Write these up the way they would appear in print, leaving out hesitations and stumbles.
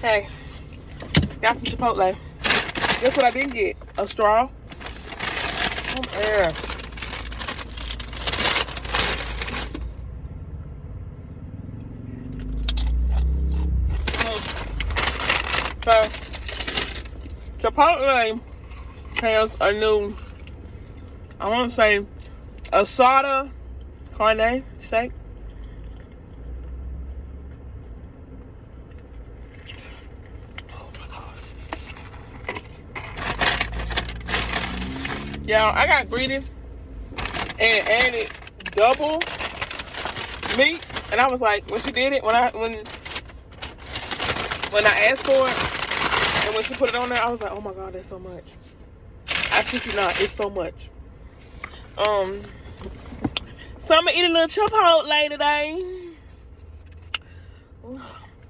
Hey, got some Chipotle. Guess what I didn't get? A straw. Yeah. So, Chipotle has a new, I want to say, asada carne steak. Oh my God. Yeah, I got greedy and added double meat, and I was like, when she did it, when I asked for it, and when she put it on there, I was like, oh my God, that's so much. I shit you not, it's so much. So I'm gonna eat a little Chipotle today.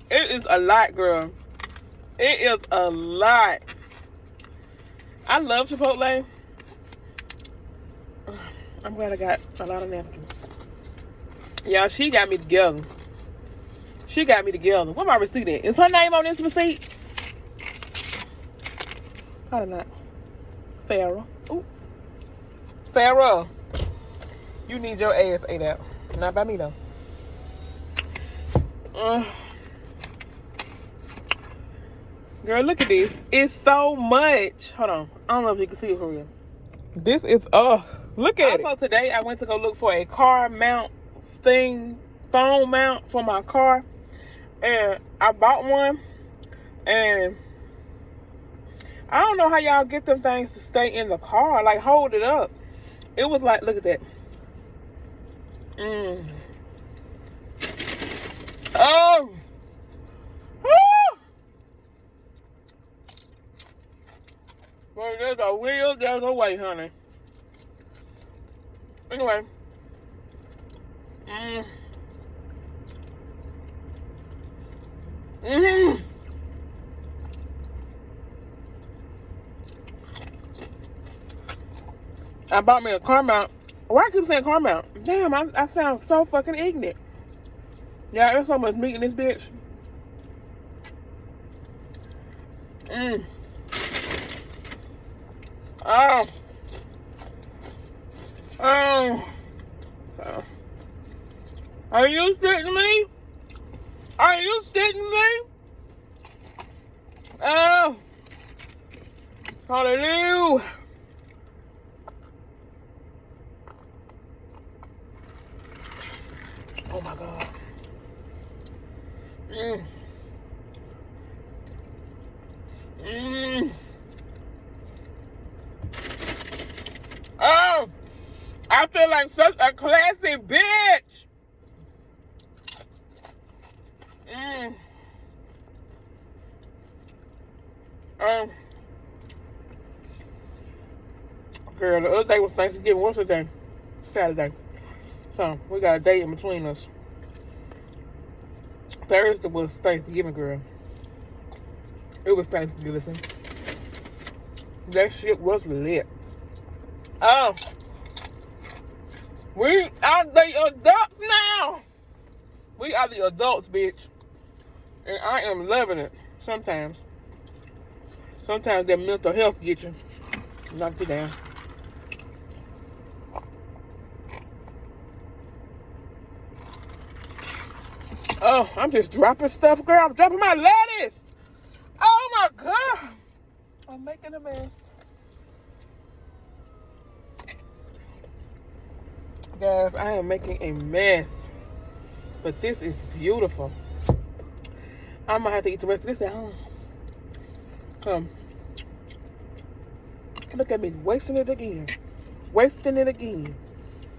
It is a lot, girl. It is a lot. I love Chipotle. I'm glad I got a lot of napkins. Yeah, she got me together. She got me together. Where my receipt at? Is her name on this receipt? Probably not. Farrah. Ooh. Farrah. You need your ass ate out. Not by me, though. Girl, look at this. It's so much. Hold on. I don't know if you can see it for real. This is, look at it. Also, today, I went to go look for a car mount thing, phone mount for my car. And I bought one. And I don't know how y'all get them things to stay in the car. Like, hold it up. It was like, look at that. Oh. Woo. Well, there's a will, there's a way, honey. Anyway. I bought me a car mount. Why I keep saying car mount? Damn, I sound so fucking ignorant. Yeah, there's so much meat in this bitch. Oh. Are you sitting me? Are you sitting me? Oh. Hallelujah. Oh my God. Oh, I feel like such a classy bitch. Girl, the other day was Thanksgiving. What's the day? Saturday. So, we got a day in between us. Thursday was Thanksgiving, girl. It was Thanksgiving. That shit was lit. We are the adults now. We are the adults, bitch. And I am loving it. Sometimes that mental health gets you. Knock you down. Oh, I'm just dropping stuff, girl. I'm dropping my lettuce. Oh my God. I'm making a mess. Guys, I am making a mess. But this is beautiful. I'm gonna have to eat the rest of this at home. Look at me wasting it again. Wasting it again.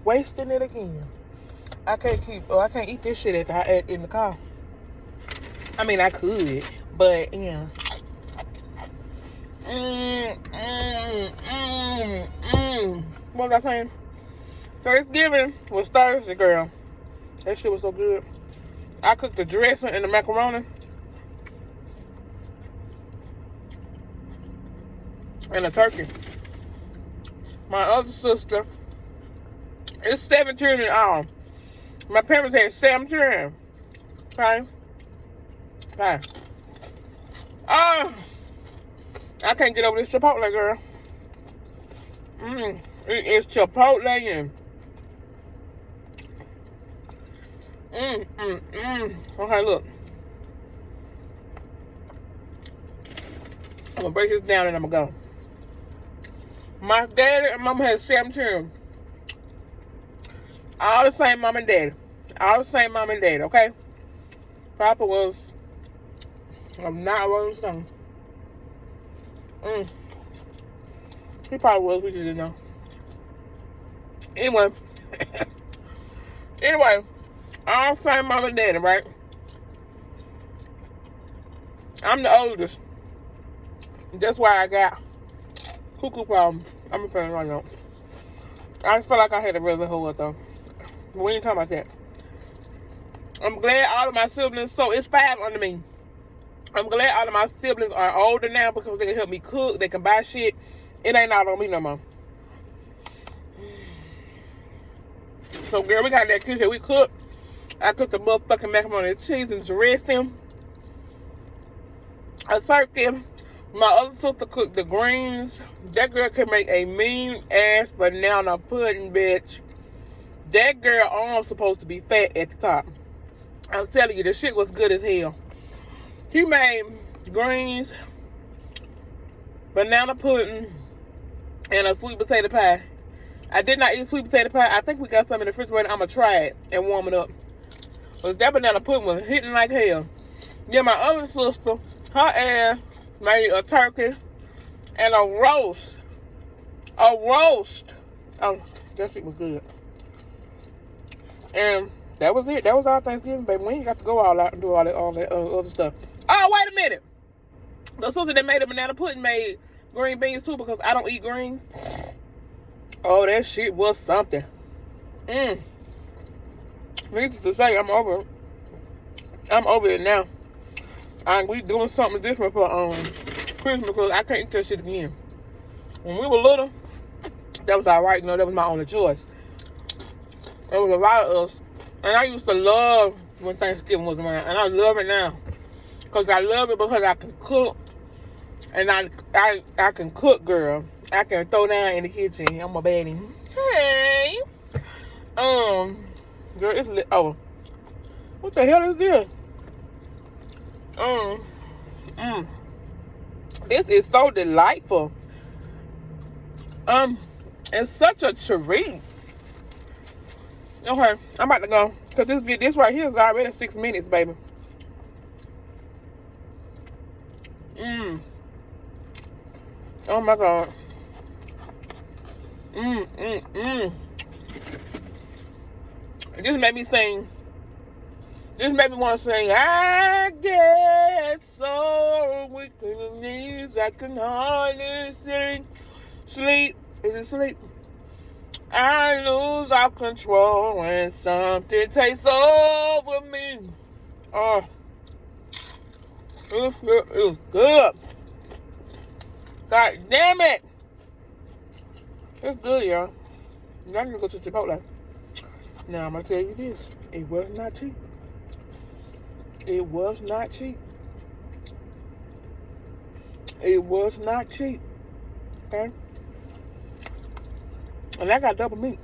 Wasting it again. I can't eat this shit in the car. I mean, I could, but yeah. What was I saying? Thanksgiving was Thursday, girl. That shit was so good. I cooked the dressing and the macaroni. And the turkey. My other sister, it's 7 children in all. My parents had 7 children. Okay? I can't get over this Chipotle, girl. It is Chipotle and Okay, look. I'm gonna break this down and I'm gonna go. My daddy and mama had 7 children. All the same mom and daddy. All the same mom and daddy, okay? Papa was not a Rolling Stone. He probably was, we just didn't know. Anyway. All the same mom and daddy, right? I'm the oldest. That's why I got cuckoo problem. I'm a fan right now. I feel like I had to really hold it though. But we ain't talking about that. I'm glad all of my siblings, so it's 5 under me. I'm glad all of my siblings are older now because they can help me cook. They can buy shit. It ain't all on me no more. So girl, we got that kitchen. We cooked. I cooked the motherfucking macaroni and cheese and dressing. A turkey. My other sister cooked the greens. That girl can make a mean ass banana pudding, bitch. That girl arm's supposed to be fat at the top. I'm telling you, the shit was good as hell. She made greens, banana pudding, and a sweet potato pie. I did not eat sweet potato pie. I think we got some in the refrigerator. I'm going to try it and warm it up. Because that banana pudding was hitting like hell. Then my other sister, her ass made a turkey and a roast. A roast. Oh, that shit was good. And that was it. That was our Thanksgiving, baby. We ain't got to go all out and do all that other stuff. Oh, wait a minute. The sister that made a banana pudding made green beans too because I don't eat greens. Oh, that shit was something. Needless to say, I'm over it. I'm over it now. We doing something different for Christmas because I can't eat that shit again. When we were little, that was alright. You know, that was my only choice. There was a lot of us. And I used to love when Thanksgiving was around. And I love it now. Because I love it because I can cook. And I can cook, girl. I can throw down in the kitchen. I'm a baddie. Hey. Girl, it's lit. Oh. What the hell is this? This is so delightful. It's such a treat. Okay, I'm about to go. Because this right here is already 6 minutes, baby. Oh my God. This made me sing. This made me want to sing. I get so weak in the knees, I can hardly sing. Sleep. Is it sleep? I lose all control when something takes over me. Oh, this shit is good. God damn it. It's good, y'all. Y'all need to go to Chipotle. Now, I'm going to tell you this. It was not cheap. It was not cheap. It was not cheap. Okay? And I got double meat.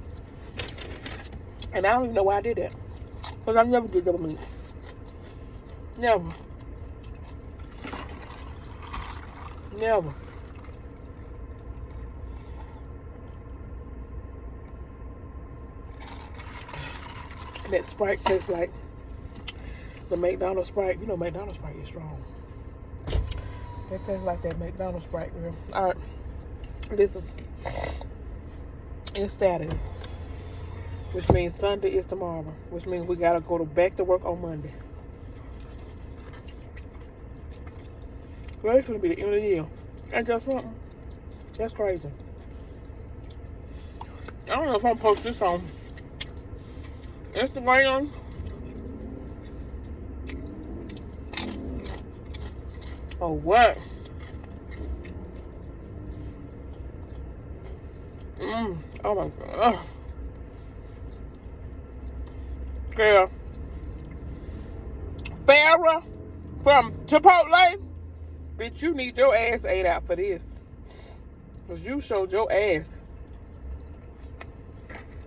And I don't even know why I did that. Because I never get double meat. Never. Never. That Sprite tastes like the McDonald's Sprite. You know McDonald's Sprite is strong. That tastes like that McDonald's Sprite, girl. Alright. It's Saturday. Which means Sunday is tomorrow. Which means we gotta go back to work on Monday. Well, it's gonna be the end of the year. Ain't that something? That's crazy. I don't know if I'm gonna post this on Instagram or what. Oh my God. Girl. Farrah from Chipotle. Bitch, you need your ass ate out for this. Because you showed your ass.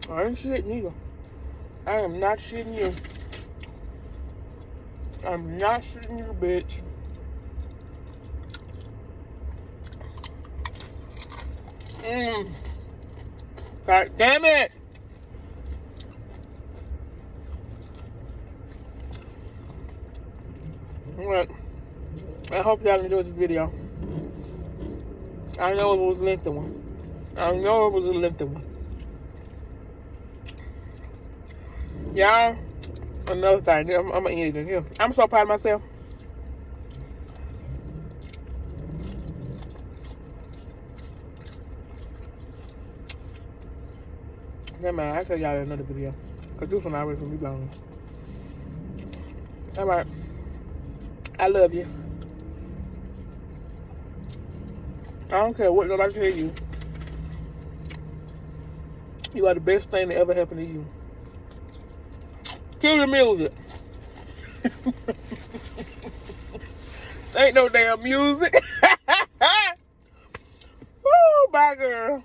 I ain't shitting you. I am not shitting you. I'm not shitting you, bitch. God damn it. Alright. I hope y'all enjoyed this video. I know it was a lengthy one. I know it was a lengthy one. Y'all, another thing. I'm gonna end it in here. I'm so proud of myself. Yeah, man, I'll tell y'all in another video. Because this one already for me long. Alright. I love you. I don't care what nobody tell you. You are the best thing that ever happened to you. Cue the music. Ain't no damn music. Woo, bye, girl.